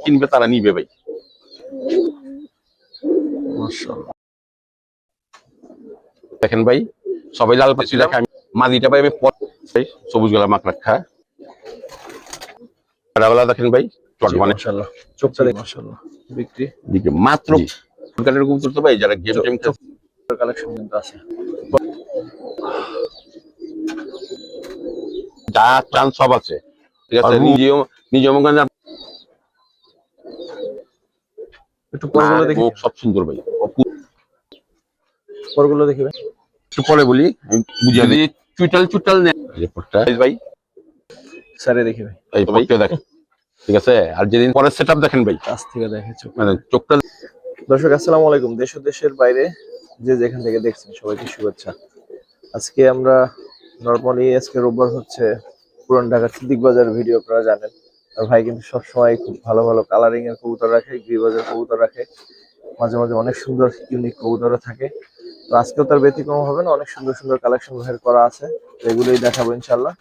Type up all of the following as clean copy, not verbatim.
কিনবে তারা নিবে ভাই। দেখেন ভাই সবাই লাল পাচ্ছি দেখে আমি মাদিটা ভাই আমি সবুজ গলা মাখ রাখা দেখেন ভাই মাশাআল্লাহ চোখটা দেখেন মাশাআল্লাহ বিক্রি মাত্র ফুলকানের কবুতর তো ভাই যারা গেম টেম কালেকশন কিন্তু আছে যা চান্স সব আছে ঠিক আছে নিজেও মনে একটু পরগুলো দেখি সব সুন্দর ভাই পরগুলো দেখি ভাই একটু পরে বলি আমি বুঝিয়ে দিই চুটাল নেই ভাই স্যারে দেখি ভাই এই পক্ষে দেখেন ঠিক আছে আর যেদিন পরের সেটআপ দেখেন ভাই কাছ থেকে দেখে মানে চোখটা। দর্শক আসসালামু আলাইকুম, দেশ ও দেশের বাইরে যে যেখান থেকে দেখছেন সবাইকে শুভেচ্ছা। আজকে আমরা নরমালি আজকে রোববার হচ্ছে পুরান ঢাকার সিদ্দিক বাজার ভিডিও আপনারা জানেন। আর ভাই কিন্তু সবসময় খুব ভালো ভালো কালারিং এর কবুতর রাখে, গিরিবাজের কবুতর রাখে, মাঝে মাঝে অনেক সুন্দর ইউনিক কবুতরও থাকে। তো আজকেও তার ব্যতিক্রম হবে না, অনেক সুন্দর সুন্দর কালেকশন বের করা আছে, এগুলোই দেখাবো ইনশাল্লাহ।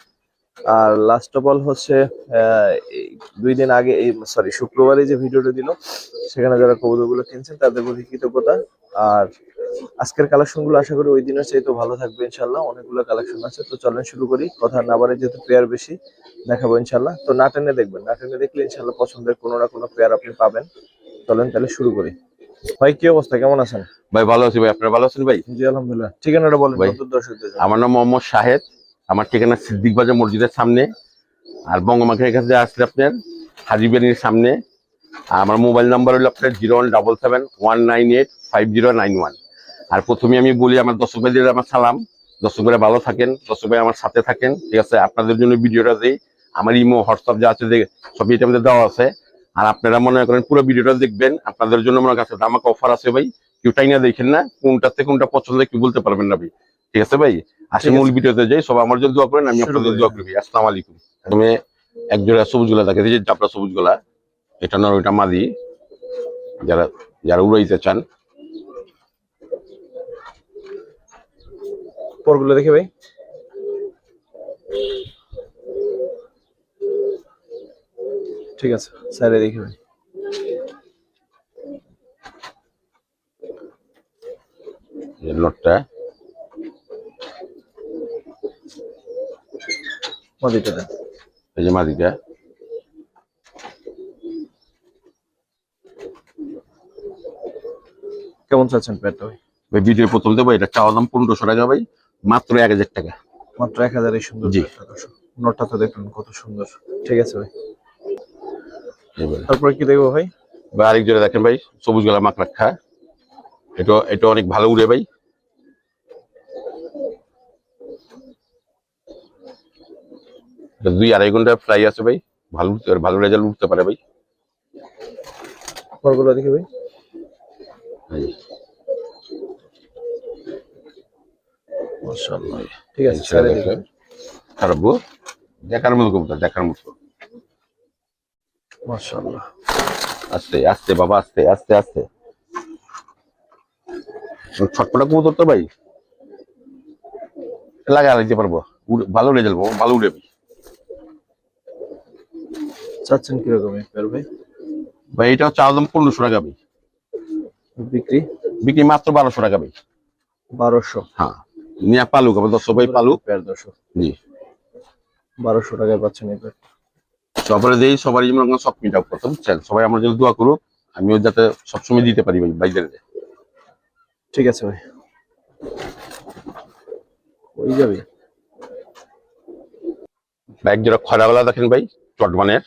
আর লাস্ট অফ অল হচ্ছে 2 দিন আগে এই শুক্রবারে যে ভিডিওটা দিল সেখানে যারা কবুতরগুলো কিনছেন তাদের প্রতি কৃতজ্ঞতা। আর আজকের কালেকশন গুলো আশা করি ওই দিনের চাইতে ভালো থাকবে ইনশাল্লাহ, অনেকগুলো কালেকশন আছে। তো চলেন শুরু করি, কথা না বাড়ে যেহেতু পেয়ার বেশি দেখাবো ইনশাল্লাহ। তো না টেনে দেখবেন, না টেনে দেখলে ইনশাল্লাহ পছন্দের কোনো না কোনো পেয়ার আপনি পাবেন। চলেন তাহলে শুরু করি। ভাই কি অবস্থা, কেমন আছেন? ভাই ভালো আছি ভাই, আপনারা ভালো আছেন ভাই? জি আলহামদুলিল্লাহ। ঠিকানাটা বলেন নতুন দর্শকদের। আমার নাম মোহাম্মদ শাহেদ, আমার ঠিকানা সিদ্দিক বাজার মসজিদের সামনে, আর বঙ্গমাখের কাছে আসলে আপনার হাজিবেনির সামনে। আমার মোবাইল নাম্বার হলো আপনার 01771985091। আর প্রথমে আমি বলি আমার দর্শক ভাইদের আমার সালাম, দর্শক ভাইরা ভালো থাকেন, দর্শক ভাই আমার সাথে থাকেন ঠিক আছে। আপনাদের জন্য ভিডিওটা দিই, আমার ইমো হোয়াটসঅ্যাপ যা আছে সবই এটা আমাদের দেওয়া আছে। আর আপনারা মনে করেন পুরো ভিডিওটা দেখবেন, আপনাদের জন্য মনে কাছে আমাকে অফার আছে ভাই, কেউ টাই না দেখেন না, কোনটাতে কোনটা পছন্দ কেউ বলতে পারবেন না ভাই ঠিক আছে ভাই। আসে মূল ভিডিওতে যাই, সবাই আমার জন্য দোয়া করেন, আমি আপনাদের দোয়া করি। আসসালামু আলাইকুম। তুমি একজোড়া সবুজ গোলা দেখে যে চাপড়া সবুজ গোলা, এটা নর ওইটা মাদি, যারা যারা উড়াইতে চান। পরগুলো দেখি ভাই। ঠিক আছে স্যারে দেখি ভাই। লটটা মাদিটা দেন। এই যে মাদিটা কেমন চাচ্ছেন পেয়ারটা ভাই? ভাই ভিডিও প্রথম দেবো, এটা চাওয়া দাম 1500 টাকা ভাই, মাত্র 1000 টাকা। মাত্র 1000 এই সুন্দর জি। নটটা তো দেখুন কত সুন্দর। ঠিক আছে ভাই, এবারে তারপরে কি দেখবো ভাই? বা আরেক জোড়া দেখেন ভাই, সবুজ গলা মাখ রাখা, এটা অনেক ভালো উড়ে ভাই। এটা 2-2.5 ঘন্টা ফ্লাই আছে ভাই, ভালো ভালো রেজাল্ট উঠতে পারে ভাই। পরগুলো দেখি ভাই। মাশাআল্লাহ ঠিক আছে স্যার দেখুন। খারাপ দেখার মতো কবুতর, দেখার মতো। মাশাআল্লাহ আস্তে আস্তে বাবা, আস্তে আস্তে আস্তে। ছটপটা কবুতর তো ভাই, লাগা দিতে পারবো, ভালো রেজাল্ট ভালো উড়ে ভাই। চাচ্ছেন কিরকম পেয়ার ভাই? ভাই এটা হচ্ছে আদম 1500 টাকা ভাই, বিক্রি বিক্রি মাত্র 1200 টাকা ভাই। 1200? হ্যাঁ নিয়ে পালুক আবার 10 ভাই পালুক পেয়ার 1000। জি 1200 টাকায় পাচ্ছেন এই পেয়ার। সবাই দেই, সবারই যেমন সব মিট আপ করতে বুঝছেন, সবাই আমার জন্য দোয়া করুক, আমিও যাতে সবসময় দিতে পারি ভাই বাইদের। ঠিক আছে ভাই, ওই যাবে এক জোড়া খয়রাওয়ালা দেখেন ভাই, চটমানের।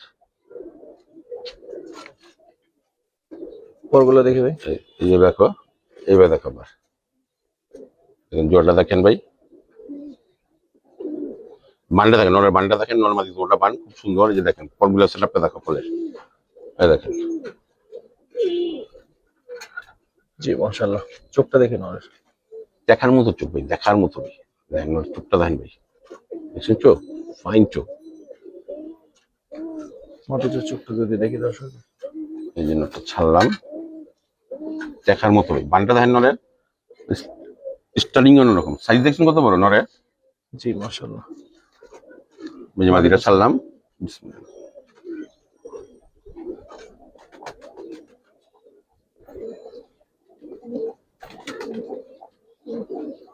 পরগুলো দেখি ভাই। এই যে দেখো, এইবার দেখো আবার জোড়াটা দেখেন ভাই, বানটা দেখেন, নরের বানটা দেখেন, নর্মালি ওটা বান খুব সুন্দর। এই যে দেখেন ফলগুলো সেটআপটা দেখো, ফলের এই দেখেন। জি মাশাআল্লাহ চোখটা দেখে নরের দেখার মতো চোখ ভাই, দেখার মতো ভাই। দেখেন নরের চোখটা দেখেন ভাই, দেখছেন চোখ, ফাইন চোখ। মাটির চোখটা যদি দেখি দর্শক, এই জন্য একটা ছাড়লাম, দেখার মতো ভাই। বানটা দেখেন নরের, স্টার্লিং অন্যরকম সাইজ, দেখছেন কত বড় নরের। জি মাশাআল্লাহ। মাদিটা ছাড়লাম,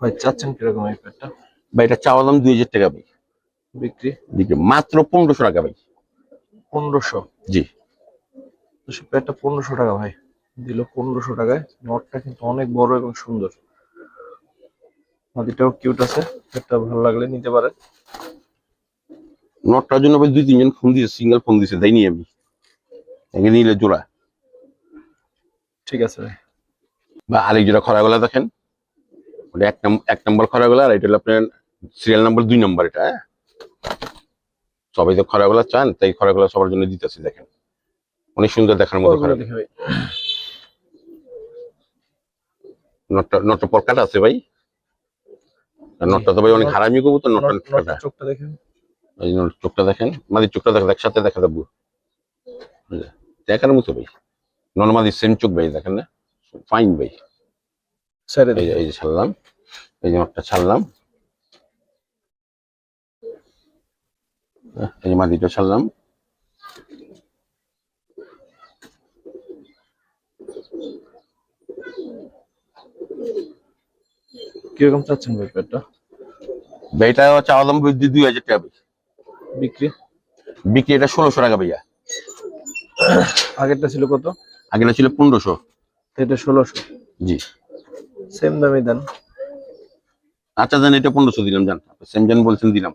ভাই চাচ্ছেন কিরকম এই পেয়ারটা? ভাই এটা চাওয়া দাম 2000 টাকা ভাই। বিক্রি বিক্রি মাত্র 1500 টাকা ভাই। 1500। জি। তো সে পেয়ারটা 1500 টাকা ভাই, দিল 1500 টাকায়। নটটা কিন্তু অনেক বড় এবং সুন্দর, মাদিটাও কিউট আছে। পেয়ারটা ভালো লাগলে নিতে পারেন। নটটার জন্য ভাই 2-3 জন ফোন দিয়েছে, সিঙ্গেল ফোন দিয়েছে, দেয়নি আমি। একে নিলে জোড়া। ঠিক আছে ভাই। বা আরেক জোড়া খরা গলা দেখেন, ওটা এক নম্বর খরা গলা, আর এটা হলো আপনার সিরিয়াল নাম্বার 2 নম্বর। এটা হ্যাঁ, সবাই তো খরা গলা চান, তাই খরা গলা সবার জন্য দিতেছি। দেখেন অনেক সুন্দর দেখার মতো খরা। পরগুলো দেখে ভাই। নটটা পরকাটা আছে ভাই। আর জি। নটটা তো ভাই অনেক হারামি কবুতর, নটটা নটটার কাটা। চোখটা দেখে। এই চোখটা দেখেন, মাদির চোখটা দেখেন, একসাথে দেখা যাবো দেখার মতো ভাই। নর্মালি সেম চোখ ভাই, দেখেন না, ফাইন ভাই। সাইডে এই যে দেখে। এই যে ছাড়লাম, এই যে নটটা ছাড়লাম, এই যে মাদিটা ছাড়লাম। কিরকম চাচ্ছেন ভাই পেয়ারটা? ভাই এটা চাওয়া দাম 2000 টাকা ভাই। বিক্রি? বিক্রি এটা 1600 টাকা ভাইয়া। আগেরটা ছিল কত? আগেটা ছিল 1500। এটা 1600। জি। সেম দামই দেন। আচ্ছা জান, এটা 1500 দিলাম, জান সেম জান বলছেন, দিলাম।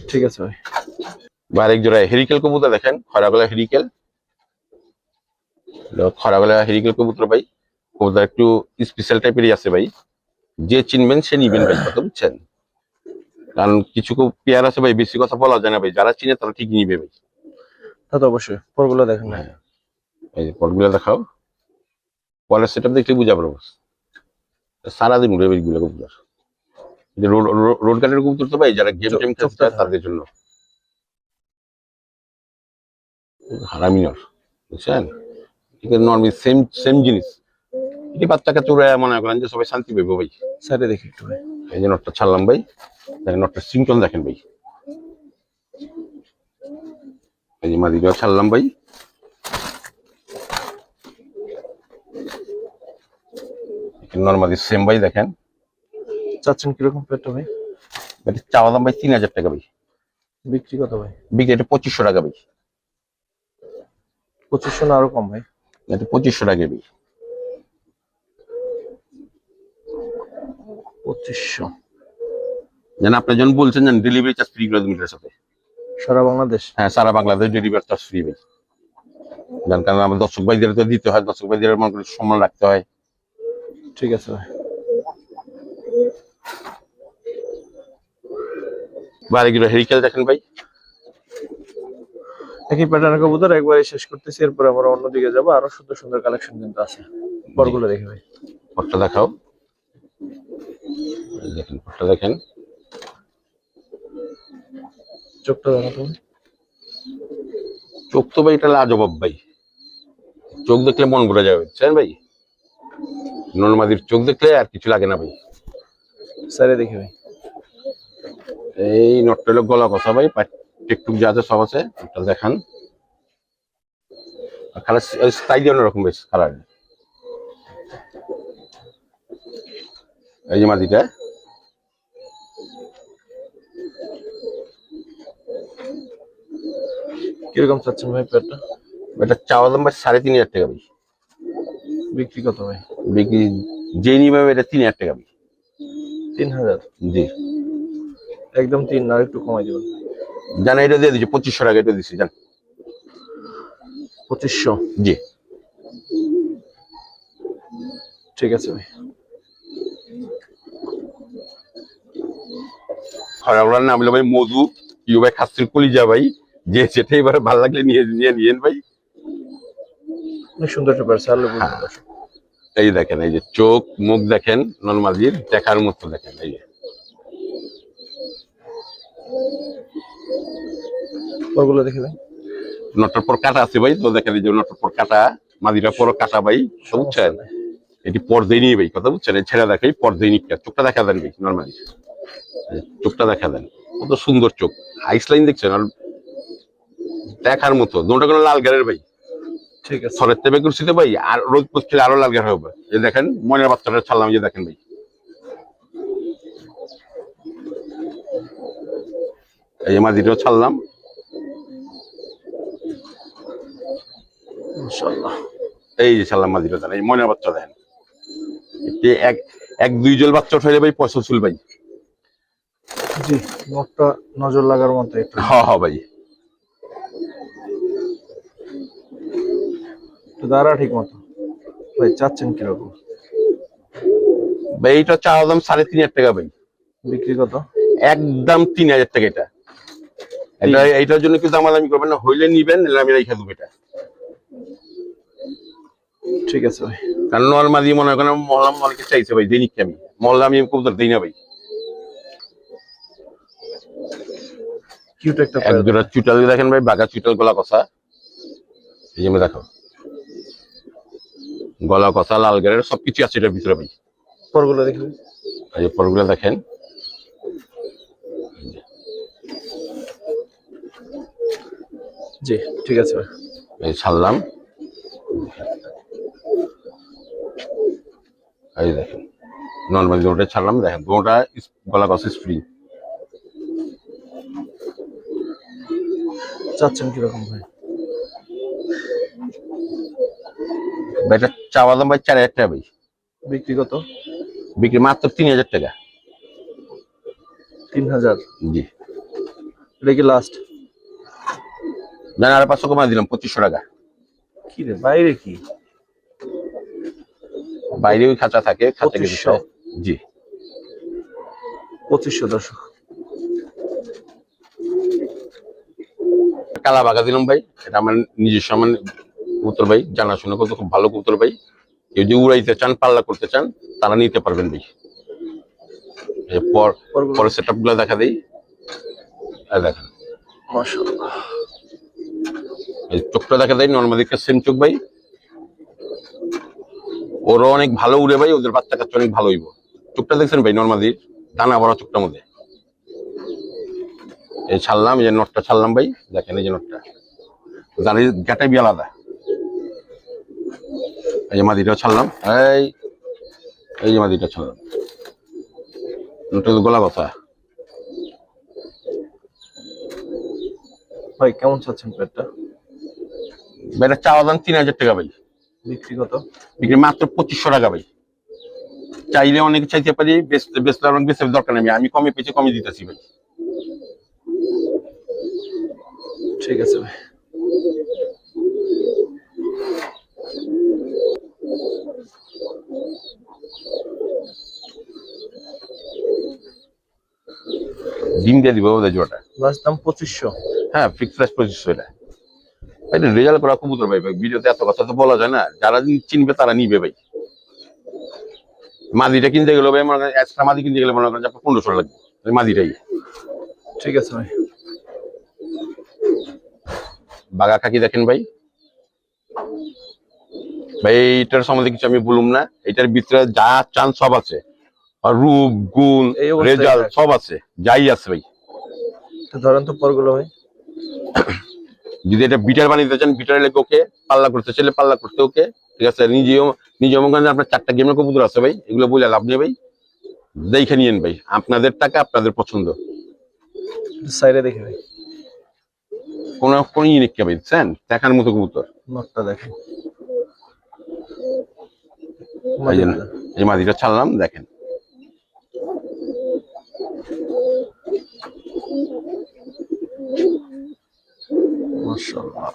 ঠিক আছে ভাই। বা আরেক জোড়া হেরিকেল কবুতর দেখেন, খরাগলা হেরিকেল। খরাগলা হেরিকেল কবুতর ভাই। কবুতর একটু স্পেশাল টাইপেরই আছে ভাই। যে চিনবেন সে নিবেন ভাই, কথা বুঝছেন। কারণ কিছু পেয়ার আছে ভাই, বেশি কথা বলা যায় না ভাই, যারা চিনে তারা ঠিক নিবে ভাই। তা তো অবশ্যই। পরগুলো দেখেন ভাই। হ্যাঁ, এই যে পটগুলো দেখাও, পরের সেট আপ দেখলে বুঝা পারবো। সারাদিন উড়ে এইগুলো কবুতর। যে রোড গার্ডের কবুতর তো ভাই, যারা গেম টেম খেলতে চোখটা চায় তাদের জন্য। হারামিনর, বুঝছেন, ঠিক আছে, নর্মাল সেম সেম জিনিস। এটি বাচ্চাকে চোরা মনে করেন যে সবাই শান্তি পাইবো ভাই। সাইডে দেখি একটু ভাই। এই যে নটটা ছাড়লাম ভাই, দেখেন নটটা সিংটন দেখেন ভাই। এই যে মাদিটাও ছাড়লাম ভাই। নর্মালি সেম ভাই, দেখেন। চাচ্ছেন কিরকম পেয়ারটা ভাই? এটা চাওয়া দাম ভাই 3000 টাকা ভাই। বিক্রি কত ভাই? বিক্রি এটা 2500 টাকা ভাই। 2500 না আরো কম ভাই? এটা 2500 টাকা ভাই। 2500। যেন আপনি যখন বলছেন যেন ডেলিভারি চার্জ ফ্রি করে মিটার সাথে। সারা বাংলাদেশ? হ্যাঁ, সারা বাংলাদেশ ডেলিভারি চার্জ ফ্রি ভাই। যার কারণে আমার দর্শক ভাইদের তো দিতে হয়, দর্শক ভাইদের মনে করে সম্মান রাখতে হয়। ঠিক আছে ভাই। বাইরে গিয়ে হেরিকেল দেখেন ভাই। একই প্যাটার্নের কবুতর একবারে শেষ করতেছি, এরপর আমরা অন্যদিকে যাবো। আরো সুন্দর সুন্দর কালেকশন কিন্তু আছে। পরগুলো দেখি ভাই। পটটা দেখাও, দেখেন পটটা দেখেন। চোখটা দেখাতো। চোখ তো ভাই এটা লাজবাব ভাই। চোখ দেখলে মন ভরে যাবে, বুঝছেন ভাই। নর্মাদির চোখ দেখলে আর কিছু লাগে না ভাই। সাইডে দেখি ভাই। এই নটটা হলো গলা কথা ভাই, টেকটুক যা আছে সব আছে, ওটা দেখান। কালার স্টাইল অন্যরকম বেশ কালার। এই যে মাদিটা, কিরকম চাচ্ছেন ভাই পেয়ারটা? এটা চাওয়া দাম ভাই 3500 টাকা ভাই। বিক্রি কত ভাই? বিক্রি যে নিবে এটা 3000 টাকা ভাই। 3000? জি। একদম 3 না, একটু কমাই দিবেন। জানা এটা দিয়ে দিচ্ছি 2500 টাকা, এটা দিচ্ছি জান। 2500? জি। ঠিক আছে ভাই। খরাগুলার নাম হলো ভাই মধু, কি ভাই খাসির কলিজা ভাই। যে সেটা এবার ভালো লাগলে নিয়ে নিয়ে নিয়েন ভাই। অনেক সুন্দর একটা পেয়ার, সারলে বুঝবেন হ্যাঁ, দর্শক। এই দেখেন, এই যে চোখ মুখ দেখেন, নর্মালির দেখার মতো দেখেন। এই যে পরগুলো দেখি ভাই। নটার পর কাটা আছে ভাই, তো দেখেন এই যে নটার পর কাটা, মাদিরা পর কাটা ভাই, বুঝছেন। সমস্যা নাই। এটি পর্দায় নিয়ে ভাই, কথা বুঝছেন, এই ছেড়া দেখাই পর্দায় নিয়ে। চোখটা দেখা দেন ভাই, নর্মালি চোখটা দেখা দেন, কত সুন্দর চোখ। আইস লাইন দেখছেন, আর দেখার মতো। দুটো কোনো লাল গাড়ির ভাই। ঠিক আছে সরের তেবে করছি তো ভাই, আর রোদ পড়লে আরো লাল গের হবে। এই দেখেন ময়নার বাচ্চাটা ছাড়লাম, যে দেখেন ভাই, এই যে মাদিটাও ছাড়লাম। মাশাআল্লাহ। এই যে ছাড়লাম মাদিটা, দেখেন এই ময়নার বাচ্চা দেখেন। এক এক দুই জল বাচ্চা উঠাইলে ভাই পয়সা চুল ভাই। জি, নটটা নজর লাগার মতো একটু। হ্যাঁ হ্যাঁ ভাই, একটু দাঁড়া ঠিক মতো। ভাই চাচ্ছেন কিরকম? ভাই এইটা চাওয়া দাম 3,500 ভাই। বিক্রি কত? একদম 3,000 টাকা। এটা এইটার জন্য কিন্তু আমার, আমি করবেন না, হইলে নিবেন, নাহলে আমি রেখে দেবো এটা। ঠিক আছে ভাই। কারণ নর্মালি মনে করেন মহল্লা অনেকে চাইছে ভাই, দিই আমি মহল্লা, আমি কবুতর দিই না ভাই। কিউট একটা এক দুটা চুটাল দেখেন ভাই, বাঘা চুটাল, গলা কষা। এই যে দেখো, গলা কষা, লাল গেরের সবকিছু আছে এটার ভিতরে ভাই। পরগুলো দেখি। এই যে পরগুলো দেখেন। জি ঠিক আছে ভাই। এই ছাড়লাম, এই দেখেন নর্মালি দুটোটা ছাড়লাম, দেখেন দুটোটা গলা কষা স্প্রিং। চাচ্ছেন কিরকম ভাই? এটা চাওয়া দাম ভাই 4,000 টাকা ভাই। বিক্রি কত? বিক্রি মাত্র 3,000 টাকা। 3,000? জি, এটা কি লাস্ট? জানি আর 500 কমাই দিলাম, 2,500 টাকা। কি রে বাইরে কি? বাইরে ওই খাঁচা থাকে, খাঁচা কিছু। 2500? জি, 2500 দর্শক। কালা বাঘা দিলাম ভাই, এটা আমার নিজস্ব, আমার কবুতর ভাই, জানাশোনা করতে খুব ভালো কবুতর ভাই। কেউ যদি উড়াইতে চান, পাল্লা করতে চান, তারা নিতে পারবেন ভাই। পরে সেট আপ গুলো দেখা দেই, দেখেন মাশাআল্লাহ। এই চোখটা দেখা দেয়, নর্মালি সেম চোখ ভাই। ওরা অনেক ভালো উড়ে ভাই, ওদের বাচ্চা কাচ্চা অনেক ভালো হইব। চোখটা দেখছেন ভাই, নর্মালি দানা ভরা চোখটার মধ্যে। এই ছাড়লাম, এই যে নটটা ছাড়লাম ভাই, দেখেন এই যে নটটা, দাঁড়িয়ে গ্যাটাই বি আলাদা। এই যে মাদিটা ছাড়লাম, এই যে মাদিটা ছাড়লাম, গলা কথা। ভাই কেমন চাচ্ছেন পেটটা? এটা চাওয়া দাম 3,000 টাকা ভাই। বিক্রি কত? বিক্রি মাত্র 2,500 টাকা ভাই। চাইলে অনেকে চাইতে পারি, বেচলে অনেক বেশি দরকার নেই, আমি কমে পেয়েছি, কমে দিতেছি ভাই। ঠিক আছে ভাই। ডিম দিয়ে দিব ওদের জোড়াটা। লাস্ট দাম 2500? হ্যাঁ, ফিক্স প্রাইস 2500 এটা। ভাই রেজাল্ট করা কবুতর ভাই, ভিডিওতে এত কথা তো বলা যায় না, যারা চিনবে তারা নিবে ভাই। মাদিটা কিনতে গেলে ভাই, মনে করেন এক্সট্রা মাদি কিনতে গেলে মনে করেন আপনার 1500 লাগবে মাদিটাই। ঠিক আছে ভাই। বাঘা খাকি দেখেন ভাই, ভাই এইটার সম্বন্ধে কিছু আমি বলুম না, এটার ভিতরে যা চান সব আছে, আর রূপ গুণ এই অবস্থায় রেজাল্ট সব আছে, যাই আছে ভাই। ধরেন তো পরগুলো ভাই। যদি এটা বিটার বানিয়ে চান, বিটার লেগে ওকে, পাল্লা করতে চাইলে পাল্লা করতে ওকে, ঠিক আছে। নিজেও মনে করেন আপনার 4টা গেমের কবুতর আছে ভাই, এগুলো বলে লাভ নেই ভাই, দেখে নিয়েন ভাই, আপনাদের টাকা আপনাদের পছন্দ। সাইডে দেখে ভাই, কোন ইউনিক কে ভাই, বুঝছেন, দেখার মতো কবুতর। নটটা দেখেন। এই মাদিটা ছাড়লাম, দেখেন মাশাআল্লাহ।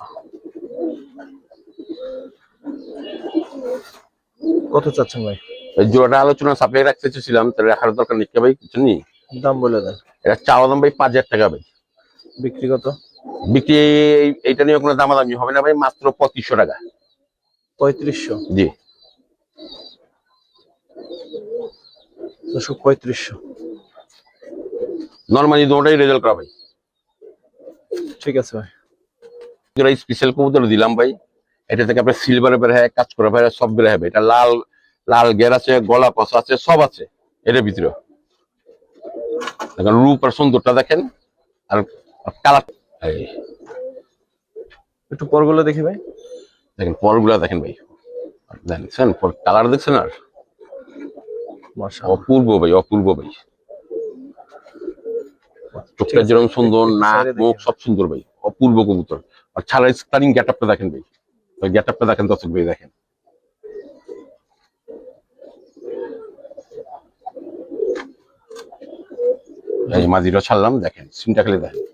কত চাচ্ছেন ভাই? এই জোড়াটা আলোচনা সাপ্লাই রাখতে চেয়েছিলাম, তাহলে রাখার দরকার নেই ভাই, কিছু নেই। দাম বলে দেন। এটা চাওয়া দাম ভাই 5,000 টাকা ভাই। বিক্রি কত? বিক্রি এইটা নিয়ে কোনো দামাদামি হবে না ভাই, মাত্র 2,500 টাকা। 3500? জি, 3500। নর্মালি দুটোটাই রেজাল্ট করা ভাই। ঠিক আছে ভাই। যেটা স্পেশাল কবুতর দিলাম ভাই, এটা থেকে আপনার সিলভারে বের হয়, কাজ করা ভাই, সব বের হবে। এটা লাল লাল গের আছে, গলা কষা আছে, সব আছে এটার ভিতরে। দেখেন রূপ আর সুন্দরটা দেখেন, আর কালার। একটু পরগুলো দেখি ভাই। দেখেন পরগুলা দেখেন ভাই, দেখছেন পর কালার দেখছেন আর মাশাআল্লাহ। অপূর্ব ভাই, অপূর্ব ভাই। ঠিক চোখটা আছে, যেরকম সুন্দর, একটু নাক সাইডে মুখ দেখি। সব সুন্দর ভাই, অপূর্ব কবুতর। আর ছাড়া স্টারিং গেট আপটা দেখেন ভাই, ওই গেট আপটা দেখেন দর্শক ভাই, দেখেন এই মাদিটা ছাড়লাম, দেখেন সিনটা খালি দেখেন,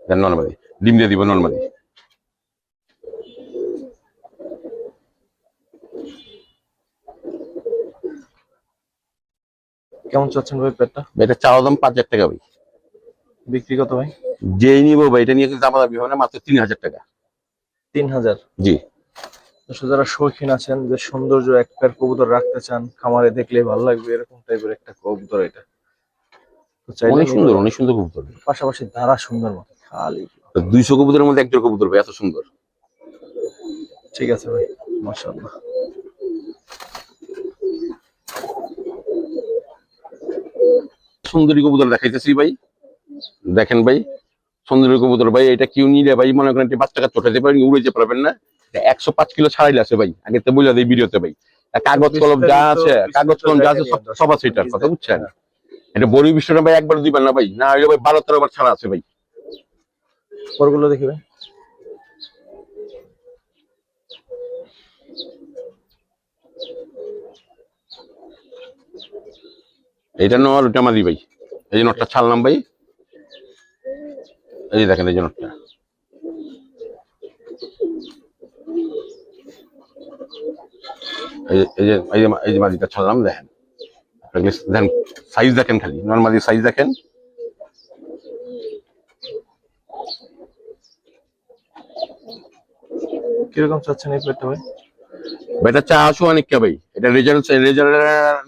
দেন নর্মাদি ডিম দিয়ে দিব নর্মাদি। কেমন চাচ্ছেন ভাই পেটটা? এটা চাওয়া দাম 5,000 টাকা ভাই। বিক্রি কত ভাই? যেই নিবো ভাই, এটা নিয়ে কিন্তু দামাদামি হবে না, মাত্র 3,000 টাকা। 3000। জি। দর্শক যারা শৌখিন আছেন, যে সৌন্দর্য এক পেয়ার কবুতর রাখতে চান, খামারে দেখলে ভালো লাগবে এরকম টাইপের একটা কবুতর এটা, তো চাইলে অনেক নিতে সুন্দর, পারেন। অনেক সুন্দর কবুতর। পাশাপাশি ধারা সুন্দর মতো খালি। 200 কবুতরের মধ্যে একজন কবুতর ভাই, এত সুন্দর। ঠিক আছে ভাই, মাশাআল্লাহ। সুন্দরী কবুতর দেখাইতেছি ভাই, দেখেন ভাই সুন্দরী কবুতর ভাই। এটা কেউ নিলে ভাই মনে করেন বাচ্চাকে চটাতে পারেন, উড়ে যেতে পারবেন না। 105 কিলো ছাড়াইলে আছে ভাই, আগে তো বলে দিই ভিডিওতে ভাই। কাগজ কলম যা আছে, কাগজ বিস্তারিত কলম যা আছে জায়গা সব নিয়ে সব দর্শক আছে, এটার নিজ কথা দায়িত্বে, বুঝছেন। হ্যাঁ। এটা বড়ি বিষয়টা ভাই একবার দিবেন না ভাই, না হইলে ভাই 12-13 বার ছাড়া আছে ভাই। পরগুলো দেখি ভাই। এটা নর, ওটা মাদি ভাই। এই যে নটটা ছাড়লাম ভাই, এই যে দেখেন এই যে নটটা, এই যে মাদিটা ছাড়লাম, দেখেন দেখেন সাইজ দেখেন, খালি নর্মালি সাইজ দেখেন। কিরকম চাচ্ছেন এই পেটটা ভাই? এটা চা আসো অনেক কে ভাই, এটা রেজাল্ট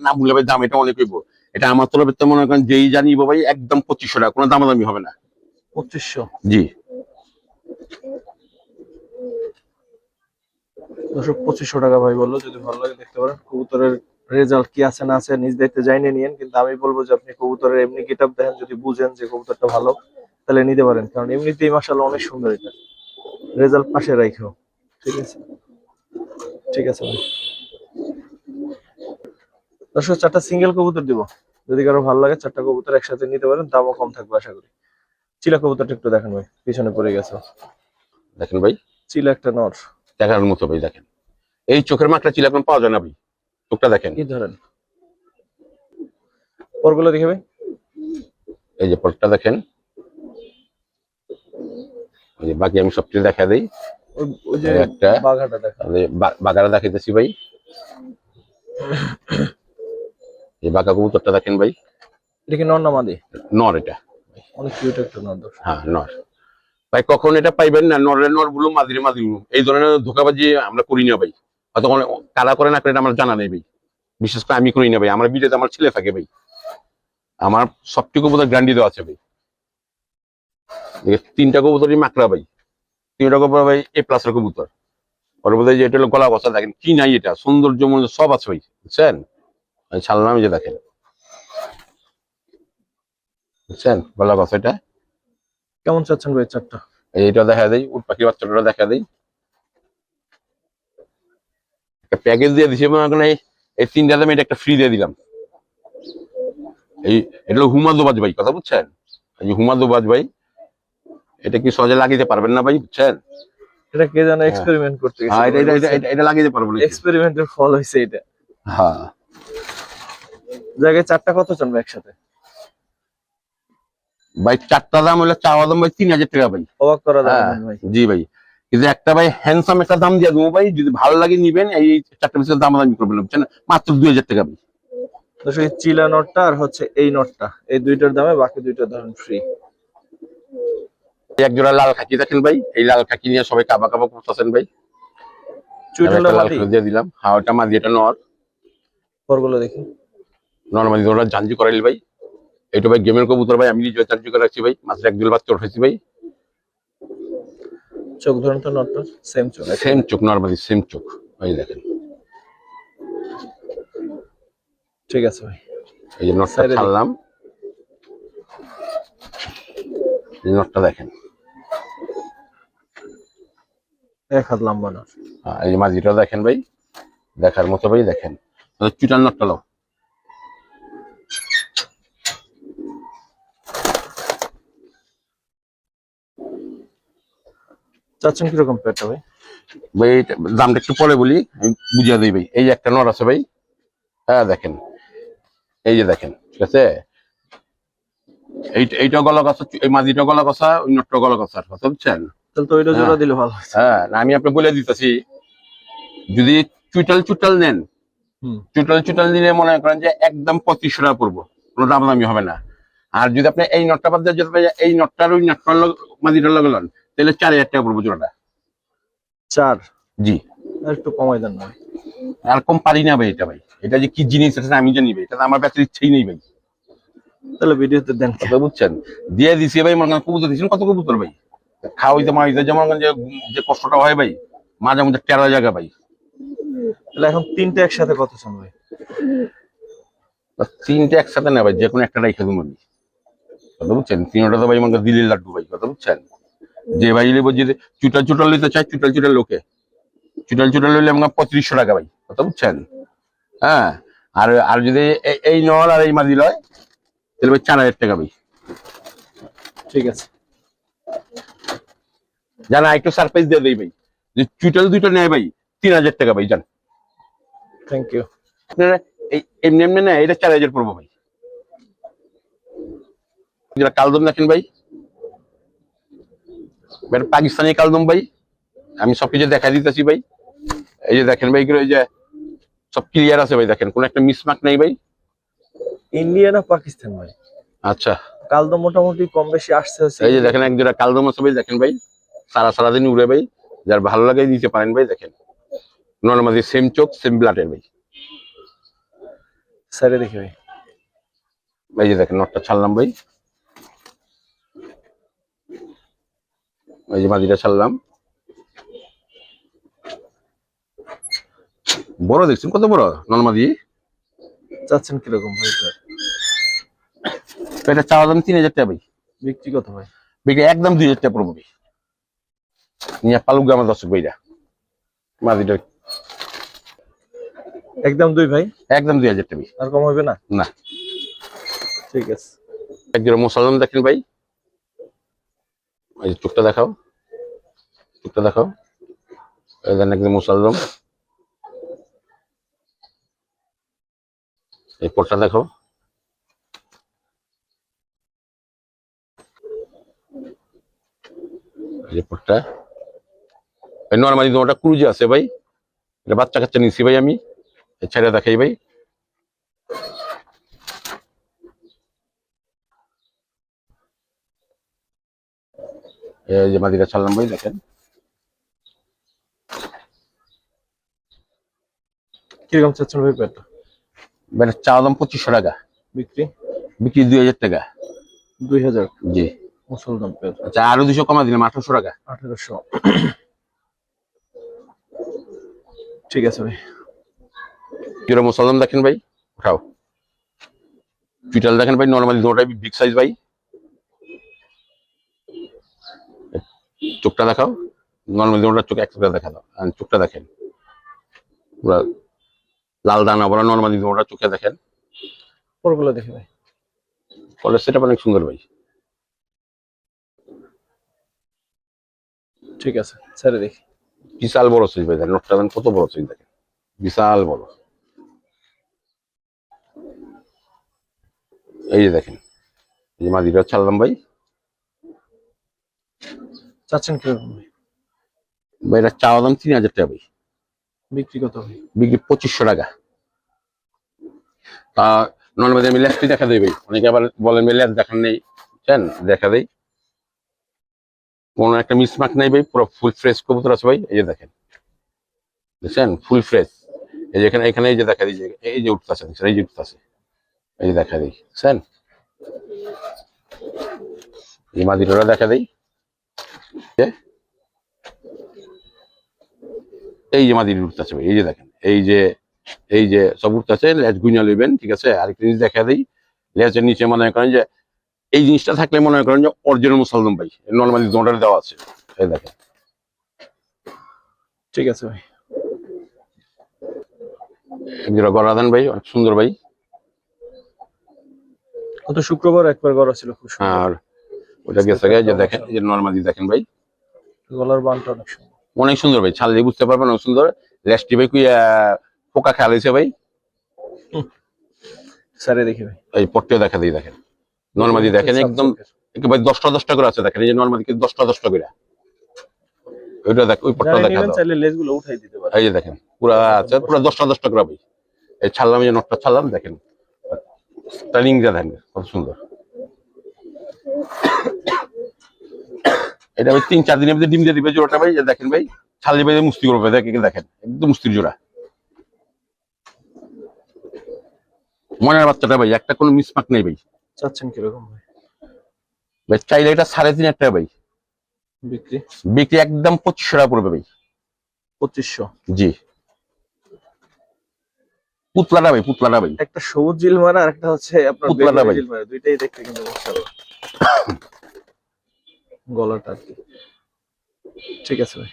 না ভুলে ভাই, দাম এটা অনেক হইব। এটা আমার তরফের তো মনে করেন যেই জানিব ভাই, একদম 2500 টাকা, কোনো দামাদামি হবে না। 2500। জি। দর্শক 2500 টাকা ভাই বললো, যদি ভালো লাগে দেখতে পারেন। কবুতরের রেজাল্ট কি আছে না আছে নিজ দায়িত্বে জানিয়ে নিয়েন, কিন্তু আমি বলবো যে আপনি কবুতরের এমনি গেটআপ দেখেন, যদি বুঝেন যে কবুতরটা ভালো তাহলে নিতে পারেন, কারণ এমনিতেই মাশাআল্লাহ অনেক সুন্দর এটা। রেজাল্ট পাশে রাখো। ঠিক আছে, ঠিক আছে ভাই। দর্শক 4টা সিঙ্গেল কবুতর দিব, যদি কারো ভালো লাগে 4টা কবুতর একসাথে নিতে পারেন, দামও কম থাকবে আশা করি। চিলা কবুতরটা একটু দেখেন ভাই, পিছনে পড়ে গেছে। দেখেন ভাই, চিলা একটা নর। দেখার মতো ভাই, দেখেন এই চোখের মাকড়া চিলা এখন পাওয়া যায় না ভাই, চোখটা দেখেন। কি ধরেন পরগুলো দেখে ভাই। এই যে পরটা দেখেন, এই যে বাকি আমি সবকিছু দেখা দিই। ওই যে একটা বাঘাটা দেখা। বাগারা দেখাইতেছি ভাই, এই বাঘা কবুতরটা দেখেন ভাই। এটা কি নর না মাদি? নর এটা, অনেক কিউট একটা নর দর্শক। হ্যাঁ নর ভাই। কখন এটা পাইবেন না, নরের নর গুলো মাদিরে মাদি গুলো, এই ধরনের ধোকাবাজি আমরা করি না ভাই। হয়তো কারা করে না করে এটা আমার জানা নেই ভাই, বিশেষ করে আমি করি না ভাই। আমার ভিডিওতে আমার ছেলে থাকে ভাই, আমার সবটুকু কবুতর গ্যারান্টি দেওয়া আছে ভাই। 3টা কবুতরই মাকড়া ভাই, 3টা কবুতর ভাই A+ এর কবুতর। ওর বোধহয় যে এটা হলো গলা বসা, দেখেন কি নাই, এটা সৌন্দর্য মূল্য সব আছে ভাই, বুঝছেন। আমি ছাড়লাম, যে দেখেন, বুঝছেন গলা বসা এটা। কেমন চাচ্ছেন ভাই 4টা? এইটা দেখা দেয়, উট পাখির বাচ্চাটা দেখা দেয়। একটা প্যাকেজ দিয়ে দিছি, এই 3টা দামে এটা একটা ফ্রি দিয়ে দিলাম। এই এটা হলো হুমাদুবাজ ভাই, কথা বুঝছেন। এই যে হুমাদুবাজ ভাই, এটা কি সহজে লাগিয়ে পারবেন না ভাই, বুঝছেন। এটা কে যেন হ্যাঁ, এক্সপেরিমেন্ট করতে গেছে, হ্যাঁ, এটা লাগিয়ে পারবো না। এক্সপেরিমেন্টের ফল হয়েছে এটা। হ্যাঁ জায়গায় 4টা কত চান ভাই একসাথে? ভাই, 4টা দাম হলে চাওয়া দাম ভাই 3,000 টাকা ভাই। অবাক করা যাবে হ্যাঁ না ভাই। জি ভাই, কিন্তু একটা ভাই হ্যান্ডসাম একটা দাম দিয়ে দেবো ভাই, যদি ভালো লাগে নিবেন। এই 4টা পিসের দাম দামি করবেন, বুঝছেন, মাত্র 2,000 টাকা ভাই। দর্শক এই চিলা নটটা আর হচ্ছে এই নটটা, এই দুইটার দামে বাকি দুইটা ধরেন ফ্রি। এক জোড়া লাল খাকি দেখেন ভাই, এই লাল খাকি নিয়ে সবাই কাবা কাবা করতেছেন ভাই। আমি চুইটালটা একটা লাল মাদি। খাকি দিয়ে দিলাম, হ্যাঁ ওটা মাদি, এটা নর। পরগুলো দেখি। নর্মালি ওরা জাঞ্জি করাইল ভাই। এটা ভাই গেমের কবুতর ভাই, আমি নিজে জাঞ্জি করে রাখছি ভাই, মাত্র 1 দুল বাচ্চা উঠেছি ভাই। চোখ ধরেন তো নটটা, সেম চোখ সেম একেবারে। চোখ, নর্মালি সেম চোখ, এই দেখেন। ঠিক আছে ভাই, এই যে নটটা সাইডে দেখি। ছাড়লাম, এই নটটা দেখেন। 1 হাত লম্বা নট। এই যে মাঝিটা দেখেন ভাই, দেখার মতো ভাই, দেখেন চুটাল নটটা লাও। চাচ্ছেন কিরকম পেয়ারটা ভাই? ভাই দামটা একটু পরে বলি, আমি বুঝিয়ে দিই ভাই। এই যে একটা নর আছে ভাই, হ্যাঁ দেখেন, এই যে দেখেন, ঠিক আছে, এইটা গলা কষা, এই মাঝিটা গলা কষা, ওই নটটা গলা কষা, কথা বুঝছেন? তাহলে তো ওইটা জোড়া দিলে ভালো হয়। হ্যাঁ, না আমি আপনি বলে দিতেছি, যদি চুটাল চুটাল নেন, হুম। চুটাল চুটাল নিলে মনে করেন যে একদম 2500 টাকা পড়বো, কোনো দাম দামি হবে না। আর যদি আপনি এই নটটা বাদ দিয়ে যদি এই নটটার ওই নটটার মাঝিটার লগে লন, তাহলে 4000 টাকা পড়বো জোড়াটা। 4? জি। আর একটু কমাই দেন না ভাই। আর কম পারি না ভাই, এটা ভাই, এটা যে কি জিনিস এটা আমি জানি ভাই, এটা আমার বেচার ইচ্ছেই নেই ভাই, তাহলে ভিডিওতে দেন। কথা বুঝছেন? দিয়ে দিছি ভাই, মনে করেন কবুতর দিচ্ছেন, কত কবুতর ভাই খাওয়াইতে মাইতে, যেমন যে যে কষ্টটা হয় ভাই, মাঝে মধ্যে টেরা জায়গা ভাই। তাহলে এখন তিনটে একসাথে কত চান ভাই? তিনটে একসাথে না ভাই, যে কোনো একটা রেখে দেবো আমি, কথা বুঝছেন? তিনটা তো ভাই মনে করেন দিল্লির লাড্ডু ভাই, কথা বুঝছেন? যে ভাই নেবো, যে চুটাল চুটাল নিতে চাই, চুটাল চুটাল লোকে, চুটাল চুটাল নিলে আমার 3500 টাকা ভাই, কথা বুঝছেন? হ্যাঁ, আর আর যদি এই নল আর এই মাঝি লয়, তাহলে ভাই 4000 টাকা ভাই। ঠিক আছে। জানা একটু সারপ্রাইজ দিয়ে দেই ভাই, যে চুটাল দুইটা নেয় ভাই 3000 টাকা ভাই, জান থ্যাংক ইউ। আপনারা এই এমনি এমনি না, এটা 4000 পড়বো ভাই। যেটা কালদম দেখেন ভাই, এটা পাকিস্তানি কালদম ভাই, আমি সবকিছু দেখা দিতেছি ভাই। এই যে দেখেন ভাই, এগুলো এই যে সব ক্লিয়ার আছে ভাই, দেখেন কোনো একটা মিসমার্ক নেই ভাই। ইন্ডিয়া না পাকিস্তান ভাই? আচ্ছা, কাল তো মোটামুটি কম বেশি আসছে হচ্ছে। এই যে দেখেন এক জোড়া কালদম আছে ভাই, দেখেন ভাই, সারাদিন উড়ে ভাই, যার ভালো লাগে দিতে পারেন ভাই। দেখেন নর্মালি সেম চোখ সেম ব্লাডের ভাই। সাইডে দেখি ভাই। এই যে দেখেন নটটা ছাড়লাম ভাই, এই যে মাদিটা ছাড়লাম, বড় দেখছেন কত বড় নর্মালি। চাচ্ছেন কিরকম ভাই? এটা চাওয়া দাম 3000 টাকা ভাই, বিক্রি কত ভাই? বিক্রি একদম 2000 টাকা পড়বো ভাই। নিয়ে পালুক আমার দর্শক ভাইরা, মাদিটা একদম 2 ভাই? একদম 2000 টাকা ভাই, আর কম হবে না? না। ঠিক আছে। একজন মুসলমান দেখেন ভাই, এই যে চোখটা দেখাও, চোখটা দেখাও, এই দেন একজন মুসলমান, এই পটটা দেখো, এই যে পটটা, এই নর্মালি তোমারটা ক্রুজে আছে ভাই, এটা বাচ্চা কাচ্চা নিচ্ছি ভাই আমি, ছেড়ে দেখাই ভাই। এই যে মাদিটা ছাড়লাম ভাই, দেখেন কিরকম চাচ্ছেন ভাই পেয়ারটা? এটা চাওয়া দাম 2500 টাকা, বিক্রি? বিক্রি 2000 টাকা। 2000? জি। মুসলমান পেয়ার। আচ্ছা, আরো 200 কমা দিলাম 1800 টাকা। 1800। ঠিক আছে ভাই। যেটা মুসলমান দেখেন ভাই, উঠাও, চুইটাল দেখেন ভাই, নর্মালি দুটোটাই বিগ সাইজ ভাই, চোখটা দেখাও, নর্মালি দুটোটার চোখ একসাথে দেখা দাও, আর চোখটা দেখেন পুরা লাল দানা বলা, নর্মালি দুটোটার চোখে দেখেন, পরগুলো দেখি ভাই। ফলে সেটা অনেক সুন্দর ভাই। ঠিক আছে, ছেড়ে দেখি। বিশাল বড় সাইজ ভাই, দেখেন নোটটা দেন কত বড় সাইজ, দেখেন বিশাল বড়। এই যে দেখেন, এই যে মাদিটা ছাড়লাম ভাই, চাচ্ছেন কিরকম ভাই? ভাই এটা চাওয়া দাম 3000 টাকা ভাই, বিক্রি কত ভাই? বিক্রি 2500 টাকা। তা নর্মালি আমি লেজটি দেখা দেই ভাই, অনেকে আবার বলেন ভাই লেজ দেখান নেই, বুঝছেন? দেখা দেই, কোনো একটা মিসমার্ক নাই ভাই, পুরো ফুল ফ্রেশ কবুতর আছে ভাই। এই যে দেখেন, বুঝছেন, ফুল ফ্রেশ। এই যে এখানে এখানে এই যে দেখা দিই, এই যে উঠতেছে, এই যে উঠতেছে, এই যে দেখা দিই, বুঝছেন? এই মাদিটা দেখা দেই, এই যে মাদির উঠতেছে ভাই, এই যে দেখেন, এই যে সব উঠতেছে, লেজ গুইনা লইবেন, ঠিক আছে? আরেকটা জিনিস দেখা দিই, লেজের নিচে মনে করেন যে এই জিনিসটা থাকলে মনে করেন যে অরিজিনাল মুসলমান ভাই, নর্মালি দোঁটার দেওয়া আছে, এই দেখেন। ঠিক আছে ভাই। একজোড়া গরাদান ভাই, অনেক সুন্দর ভাই। গত শুক্রবার একবার করা ছিল, খুব সুন্দর। আর ওটা গেছে গে, যে দেখেন এই যে নরমালি দেখেন ভাই, গলার বানটা অনেক সুন্দর। অনেক সুন্দর ভাই, ছাড়লে বুঝতে পারবেন অনেক সুন্দর। লেজটি ভাই পোকা খেয়ালাইছে ভাই। স্যারে দেখি ভাই, এই পট্টিও দেখা দিই, দেখেন নরমালি দেখেন একদম ভাই 10টা করে আছে, দেখেন এই যে নরমালি 10টা করে। ওইটা দেখ, ওই পট্টা দেখা দাও, চাইলে লেজগুলো উঠাই দিতে পারে। এই যে দেখেন পুরা আছে, পুরা 10টা করে ভাই। এই ছাড়লাম, এই যে নটটা ছাড়লাম, দেখেন স্টাইলিং যা দেখেন কত সুন্দর। এটা ভাই 3-4 দিনের মধ্যে ডিম দিয়ে দিবে জোড়াটা ভাই। দেখেন ভাই, ছাড়লি ভাই মুস্তি করবে, দেখেন একদম মুস্তির জোড়া। মনের বাচ্চাটা ভাই, একটা কোনো মিসমার্ক নেই ভাই। চাচ্ছেন কিরকম ভাই? ভাই চাইলে এটা 3,500 টাকা ভাই বিক্রি। বিক্রি একদম 2500 টাকা পড়বে ভাই। 2500? জি, পুতলাটা ভাই, পুতলাটা ভাই। একটা সবুজ জিল মারা আর একটা হচ্ছে আপনার পুতলাটা ভাই, জিল মারা, দুইটাই দেখতে কিন্তু মাশাআল্লাহ। গলাটা আর কি। ঠিক আছে ভাই।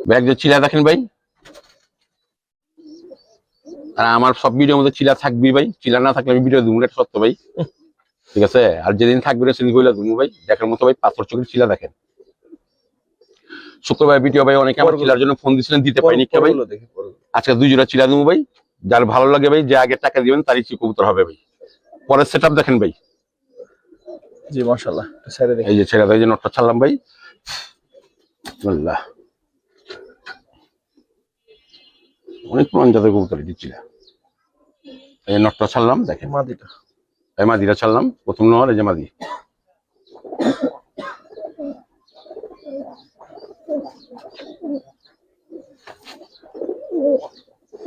ব্যাগ যে চিলা দেখেন ভাই, আর আমার সব ভিডিওর মধ্যে চিলা থাকবি ভাই। চিলা না থাকলে আমি ভিডিও দেবো, এটা সত্য ভাই। ঠিক আছে, আর যেদিন থাকবে সেদিন কইলা দেবো ভাই। দেখার মতো ভাই, পাথর চোখের চিলা দেখেন। শুক্রবার ভিডিও ভাই, অনেকে আমার চিলার জন্য ফোন দিছিলেন, দিতে পারিনি কে ভাই। আজকে 2 জোড়া চিলা দেবো ভাই, যার ভালো লাগে ভাই, যে আগে টাকা দিবেন তারই কবুতর হবে ভাই। পরের সেটআপ দেখেন ভাই। জি মাশাআল্লাহ, ছেড়ে দেখি। এই যে ছেড়ে দেয়, যে নটটা ছাড়লাম ভাই। আল্লাহ, অনেক পুরান জাতের কবুতর দিচ্ছিল। এই নটটা ছাড়লাম, দেখেন মাদিটা। এই মাদিটা ছাড়লাম, প্রথম নর, এই যে মাদি।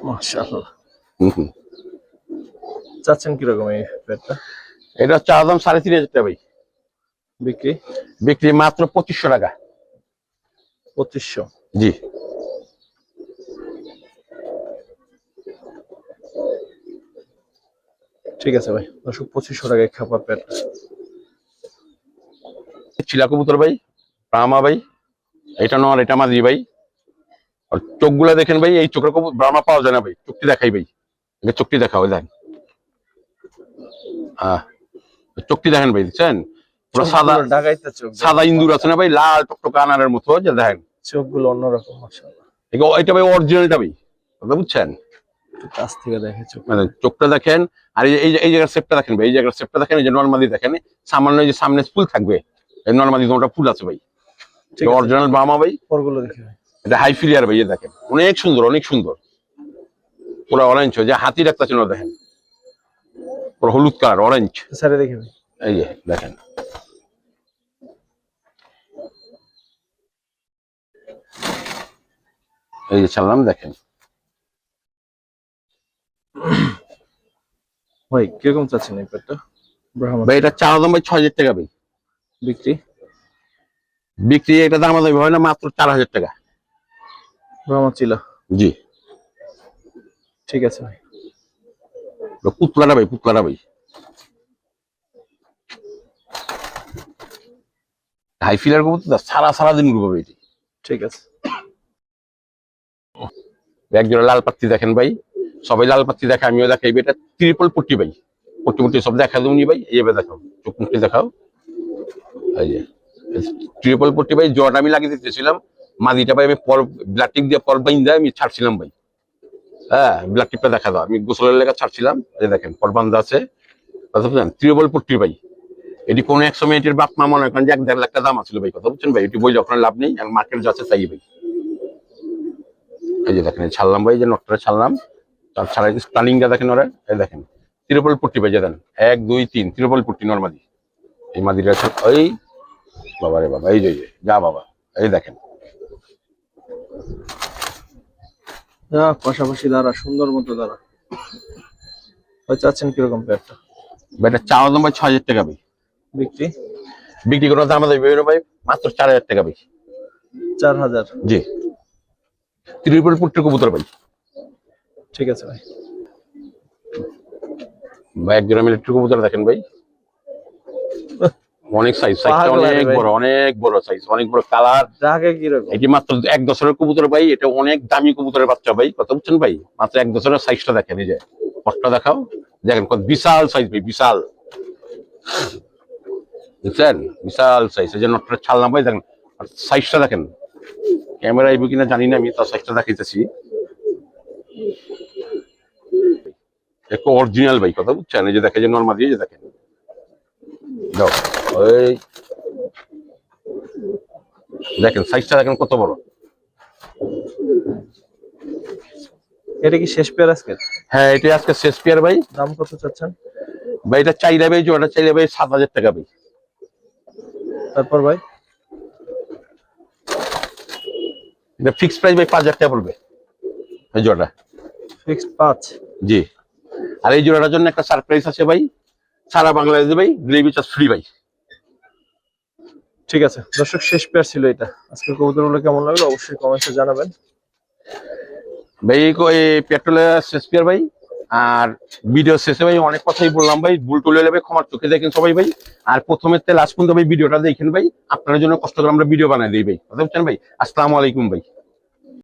মাশাআল্লাহ। চাচ্ছেন কিরকম এই পেটটা? এটা চা দাম 3,500 টাকা ভাই। বিক্রি? বিক্রি মাত্র 2500 টাকা। 2500? জি। ঠিক আছে ভাই, 2500 টাকায় খাবার পেট। চিলা কবুতর ভাই, ব্রাহ্মা ভাই। এটা নর, এটা মাদি ভাই। আর চোখগুলা দেখেন ভাই, এই চোখের কবুতর ব্রাহ্মা পাওয়া যায় না ভাই। চোখটি দেখাই ভাই, চোখটি দেখাও, দেখেন চোখটি দেখেন ভাই, দেখছেন পুরো সাদা ঢাকাইতে চোখ, সাদা ইন্দুর আছে না ভাই, লাল টকটকে আনারের মতো, যে দেখেন চোখগুলো অন্যরকম মাশাআল্লাহ। এটা ভাই অরিজিনালটা ভাই, কথা বুঝছেন। কাছ থেকে দেখে চোখ, মানে চোখটা দেখেন। আর এই জায়গার শেপটা দেখেন ভাই, এই জায়গার শেপটা দেখেন, এই যে নরমালি দেখেন, সামান্য যে সামনে ফুল থাকবে, এই নরমালি তোমার ফুল আছে ভাই। অরিজিনাল ব্রাহ্মা ভাই। পরগুলো দেখি ভাই। এটা হাই ফিলিয়ার ভাই, দেখেন অনেক সুন্দর, অনেক সুন্দর, পুরো অরেঞ্জ, যে হাতি রাখতেছে না, দেখেন পুরো হলুদ কালার, অরেঞ্জ। স্যারে দেখি ভাই, এই যে দেখেন, এই যে ছাড়লাম, দেখেন ভাই কিরকম চাচ্ছেন এই পেটটা? ব্রাহ্মা ভাই এটা চা দাম ভাই 6,000 টাকা ভাই। বিক্রি? বিক্রি এটা দাম দামি হয় না, মাত্র 4,000 টাকা। ব্রাহ্মা চিলা? জি। ঠিক আছে ভাই। পুতলাটা ভাই, পুতলাটা ভাই, হাই ফিলার কবুতর, সারা দিন উড়বে ভাই এটি। ঠিক আছে। একজোড়া লাল পাত্তি দেখেন ভাই, সবাই লাল পাত্তি দেখে, আমিও দেখাই। এটা ট্রিপল পট্টি ভাই, পট্টি মুটি সব দেখা দেবনি ভাই। এইভাবে দেখাও, চোখ মুখটি দেখাও, এই যে ট্রিপল পট্টি ভাই। জট আমি লাগিয়ে দিতেছিলাম, মাদিটা ভাই আমি ব্লাড টিপ দিয়ে পর বাইন্দা আমি ছাড়ছিলাম ভাই। হ্যাঁ, ব্লাড টিপটা দেখা দাও, আমি গোসলের লেগে ছাড়ছিলাম। এই দেখেন পর বান্ধা আছে, ট্রিপল পট্টি ভাই। এটি কোন এক সময় এটির বাপ মা মনে করেন যে 1-1.5 লাখ টাকা দাম আছিল ভাই, কথা বুঝছেন ভাই। এটি বই যখন লাভ নেই, আর মার্কেট যাচ্ছে তাই ভাই। এই যে দেখেন ছাড়লাম ভাই, যে নটটা ছাড়লাম, তার ছাড়া স্টার্লিংটা দেখেন ওরা। এই দেখেন ত্রিপল পট্টি ভাই, যে দেন 1 2 3 ত্রিপল পট্টি নরমালি। এই মাদিরা ওই বাবা রে বাবা, এই যে যা বাবা, এই দেখেন পাশাপাশি দাঁড়া, সুন্দর মতো দাঁড়া ভাই। চাচ্ছেন কিরকম পেটটা? ভাই এটা চাওয়া দাম ভাই 6,000 টাকা ভাই। বিক্রি? বিক্রি করার দাম আমাদের বিভিন্ন ভাই, মাত্র 4,000 টাকা ভাই। 4000? জি, ত্রিপল পট্টির কবুতর ভাই। ঠিক আছে ভাই। ভাই একজোড়া মিলিটারি কবুতর দেখেন ভাই, অনেক সাইজটা পাগল আরে অনেক ভাই। বড়, অনেক বড় সাইজ, অনেক বড় কালার। ঢাকা কিরকম? এটি মাত্র 1 বছরের কবুতর ভাই, এটা অনেক দামি কবুতরের বাচ্চা ভাই, কথা বুঝছেন ভাই? মাত্র 1 বছরের সাইজটা দেখেন, এই যে কষ্টটা দেখাও, দেখেন কত বিশাল সাইজ ভাই, বিশাল, বুঝছেন? বিশাল সাইজ। এই যে নটটা ছাড়লাম ভাই, দেখেন আর সাইজটা দেখেন, ক্যামেরা আইব কিনা জানি না, আমি তার সাইজটা দেখাইতেছি, একটু অরিজিনাল ভাই, কথা বুঝছেন? এই যে দেখেন, যে নর্মাল দিয়ে, যে দেখেন দাও, ওই দেখেন সাইজটা দেখেন কত বড়। এটা কি শেষ পেয়ার আজকে? হ্যাঁ, এটা আজকে শেষ পেয়ার ভাই। দাম কত চাচ্ছেন? ভাই এটা চাইলে ভাই, জোড়াটা চাইলে ভাই 7,000 টাকা ভাই। তারপর ভাই এটা ফিক্স প্রাইস ভাই 5,000 টাকা পড়বে এই জোড়াটা। ফিক্সড 5? জি। আর এই জোড়াটার জন্য একটা সারপ্রাইজ আছে ভাই, সারা বাংলাদেশে ভাই ডেলিভারি চার্জ ফ্রি ভাই। ঠিক আছে দর্শক, শেষ পেয়ার ছিল এটা। আজকের কবুতরগুলো কেমন লাগলো অবশ্যই কমেন্টে জানাবেন। ভাই এই পেট্রোলের শেষ পেয়ার ভাই। আর ভিডিও শেষে ভাই অনেক কথাই বললাম ভাই, ভুল টুলে নেবে ক্ষমার চোখে দেখেন সবাই ভাই। আর প্রথমের থেকে লাস্ট পর্যন্ত ভাই ভিডিওটা দেখেন ভাই, আপনার জন্য কষ্ট করে আমরা ভিডিও বানাই দিই ভাই, কথা বুঝছেন ভাই? আসসালামু আলাইকুম ভাই।